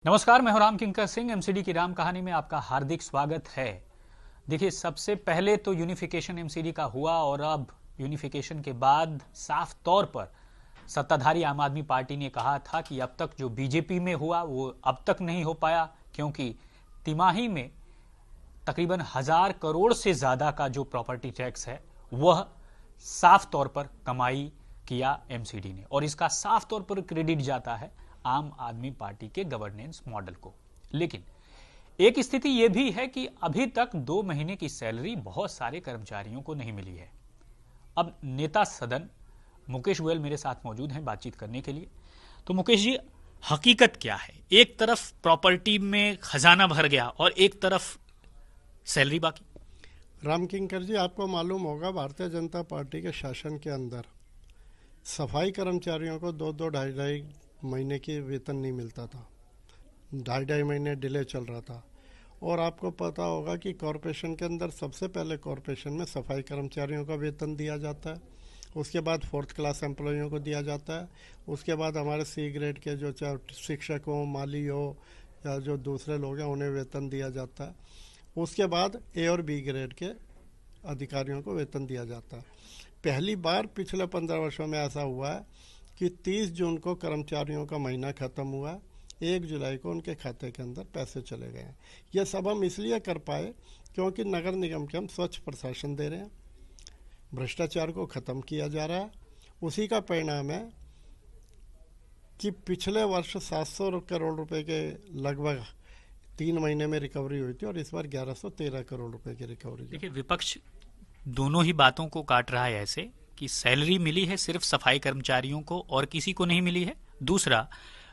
नमस्कार, मैं हूं राम किंकर सिंह। एमसीडी की राम कहानी में आपका हार्दिक स्वागत है। देखिए, सबसे पहले तो यूनिफिकेशन एमसीडी का हुआ और अब यूनिफिकेशन के बाद साफ तौर पर सत्ताधारी आम आदमी पार्टी ने कहा था कि अब तक जो बीजेपी में हुआ वो अब तक नहीं हो पाया, क्योंकि तिमाही में तकरीबन 1,000 करोड़ से ज्यादा का जो प्रॉपर्टी टैक्स है वह साफ तौर पर कमाई किया एमसीडी ने, और इसका साफ तौर पर क्रेडिट जाता है आम आदमी पार्टी के गवर्नेंस मॉडल को। लेकिन एक स्थिति यह भी है कि अभी तक 2 महीने की सैलरी बहुत सारे कर्मचारियों को नहीं मिली है। अब नेता सदन मुकेश गोयल मेरे साथ मौजूद हैं बातचीत करने के लिए। तो मुकेश जी, हकीकत क्या है? एक तरफ प्रॉपर्टी में खजाना भर गया और एक तरफ सैलरी बाकी। राम किंकर जी, आपको मालूम होगा भारतीय जनता पार्टी के शासन के अंदर सफाई कर्मचारियों को 2-2 ढाई महीने की वेतन नहीं मिलता था। 2.5 महीने डिले चल रहा था। और आपको पता होगा कि कॉरपोरेशन के अंदर सबसे पहले कॉरपोरेशन में सफाई कर्मचारियों का वेतन दिया जाता है, उसके बाद 4th क्लास एम्प्लॉइयों को दिया जाता है, उसके बाद हमारे C ग्रेड के जो चाहे शिक्षक हो, माली हो या जो दूसरे लोग हैं उन्हें वेतन दिया जाता है, उसके बाद A और B ग्रेड के अधिकारियों को वेतन दिया जाता है। पहली बार पिछले 15 वर्षों में ऐसा हुआ है कि 30 जून को कर्मचारियों का महीना ख़त्म हुआ, 1 जुलाई को उनके खाते के अंदर पैसे चले गए हैं। यह सब हम इसलिए कर पाए क्योंकि नगर निगम के हम स्वच्छ प्रशासन दे रहे हैं, भ्रष्टाचार को ख़त्म किया जा रहा है। उसी का परिणाम है कि पिछले वर्ष 700 करोड़ रुपए के लगभग 3 महीने में रिकवरी हुई थी और इस बार 1113 करोड़ रुपए की रिकवरी। देखिए, विपक्ष दोनों ही बातों को काट रहा है ऐसे कि सैलरी मिली है सिर्फ सफाई कर्मचारियों को और किसी को नहीं मिली है। दूसरा,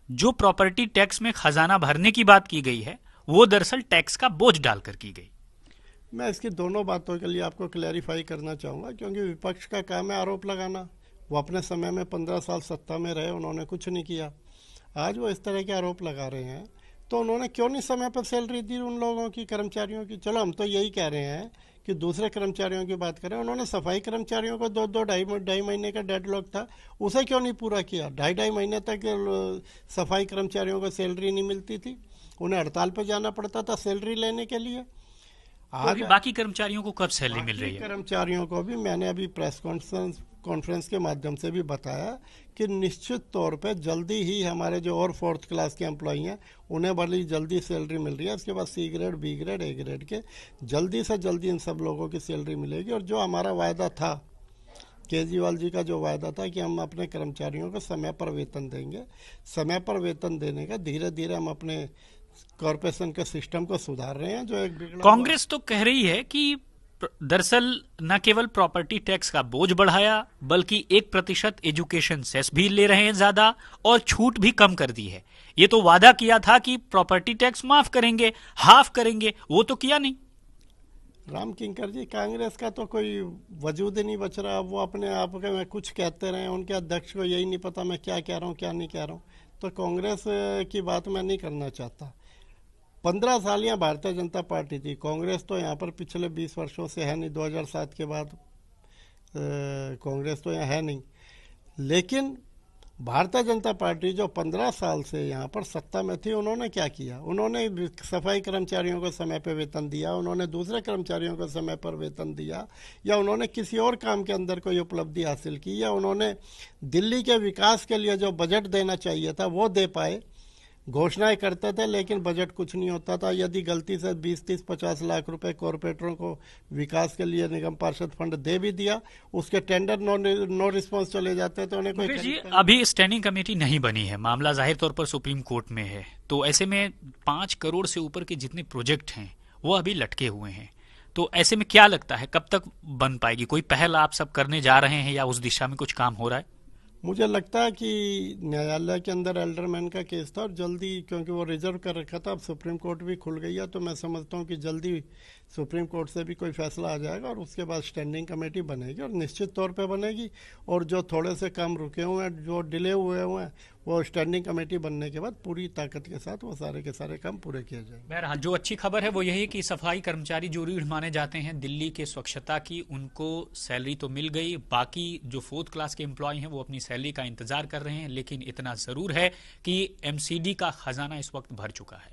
जो प्रॉपर्टी टैक्स में खजाना भरने की बात की गई है वो दरअसल टैक्स का बोझ डालकर की गई। मैं इसकी दोनों बातों के लिए आपको क्लैरिफाई करना चाहूँगा, क्योंकि विपक्ष का काम है आरोप लगाना। वो अपने समय में 15 साल सत्ता में रहे, उन्होंने कुछ नहीं किया। आज वो इस तरह के आरोप लगा रहे हैं, तो उन्होंने क्यों नहीं समय पर सैलरी दी उन लोगों की, कर्मचारियों की? चलो, हम तो यही कह रहे हैं कि दूसरे कर्मचारियों की बात करें। उन्होंने सफाई कर्मचारियों को 2-2 ढाई महीने का डेडलॉक था, उसे क्यों नहीं पूरा किया? 2.5 महीने तक सफाई कर्मचारियों को सैलरी नहीं मिलती थी, उन्हें हड़ताल पर जाना पड़ता था सैलरी लेने के लिए। आज बाकी कर्मचारियों को कब सैलरी मिल रही है? कर्मचारियों को भी मैंने अभी प्रेस कॉन्फ्रेंस के माध्यम से भी बताया कि निश्चित तौर पे जल्दी ही हमारे जो और 4th क्लास के एम्प्लॉई हैं उन्हें बड़ी जल्दी सैलरी मिल रही है। उसके बाद C grade, B grade, A grade के जल्दी से जल्दी इन सब लोगों की सैलरी मिलेगी। और जो हमारा वायदा था, केजरीवाल जी का जो वायदा था कि हम अपने कर्मचारियों को समय पर वेतन देंगे, समय पर वेतन देने का धीरे धीरे हम अपने कॉरपोरेशन के सिस्टम को सुधार रहे हैं। जो एक कांग्रेस तो कह रही है कि दरअसल न केवल प्रॉपर्टी टैक्स का बोझ बढ़ाया बल्कि 1% एजुकेशन सेस भी ले रहे हैं ज्यादा और छूट भी कम कर दी है। ये तो वादा किया था कि प्रॉपर्टी टैक्स माफ करेंगे, हाफ करेंगे, वो तो किया नहीं। राम किंकर जी, कांग्रेस का तो कोई वजूद ही नहीं बच रहा। वो अपने आप के में कुछ कहते रहे, उनके अध्यक्ष को यही नहीं पता मैं क्या कह रहा हूँ क्या नहीं कह रहा हूँ। तो कांग्रेस की बात मैं नहीं करना चाहता। 15 साल यहाँ भारतीय जनता पार्टी थी, कांग्रेस तो यहाँ पर पिछले 20 वर्षों से है नहीं। 2007 के बाद कांग्रेस तो यहाँ है नहीं। लेकिन भारतीय जनता पार्टी जो 15 साल से यहाँ पर सत्ता में थी, उन्होंने क्या किया? उन्होंने सफाई कर्मचारियों को समय पर वेतन दिया, उन्होंने दूसरे कर्मचारियों को समय पर वेतन दिया, या उन्होंने किसी और काम के अंदर कोई उपलब्धि हासिल की, या उन्होंने दिल्ली के विकास के लिए जो बजट देना चाहिए था वो दे पाए। घोषणाएं करते थे लेकिन बजट कुछ नहीं होता था। यदि गलती से 20-30-50 लाख रुपए कॉरपोरेटरों को विकास के लिए निगम पार्षद फंड दे भी दिया, उसके टेंडर नो रिस्पॉन्स चले जाते तो उन्हें कोई जी, अभी स्टैंडिंग कमेटी नहीं बनी है, मामला जाहिर तौर पर सुप्रीम कोर्ट में है। तो ऐसे में 5 करोड़ से ऊपर के जितने प्रोजेक्ट हैं वो अभी लटके हुए हैं। तो ऐसे में क्या लगता है कब तक बन पाएगी? कोई पहल आप सब करने जा रहे हैं या उस दिशा में कुछ काम हो रहा है? मुझे लगता है कि न्यायालय के अंदर एल्डरमैन का केस था और जल्दी, क्योंकि वो रिजर्व कर रखा था, अब सुप्रीम कोर्ट भी खुल गई है, तो मैं समझता हूँ कि जल्दी सुप्रीम कोर्ट से भी कोई फैसला आ जाएगा और उसके बाद स्टैंडिंग कमेटी बनेगी और निश्चित तौर पे बनेगी। और जो थोड़े से काम रुके हुए हैं, जो डिले हुए हैं, वो स्टैंडिंग कमेटी बनने के बाद पूरी ताकत के साथ वो सारे के सारे काम पूरे किए जाएंगे। बहरहाल जो अच्छी खबर है वो यही कि सफाई कर्मचारी जो रीढ़ माने जाते हैं दिल्ली के स्वच्छता की, उनको सैलरी तो मिल गई। बाकी जो 4th क्लास के एम्प्लॉय हैं वो अपनी सैलरी का इंतजार कर रहे हैं, लेकिन इतना जरूर है कि एमसीडी का खजाना इस वक्त भर चुका है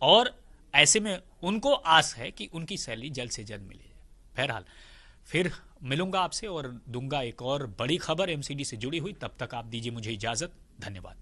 और ऐसे में उनको आस है कि उनकी सैलरी जल्द से जल्द मिले। बहरहाल फिर मिलूंगा आपसे और दूंगा एक और बड़ी खबर एमसीडी से जुड़ी हुई। तब तक आप दीजिए मुझे इजाजत। धन्यवाद।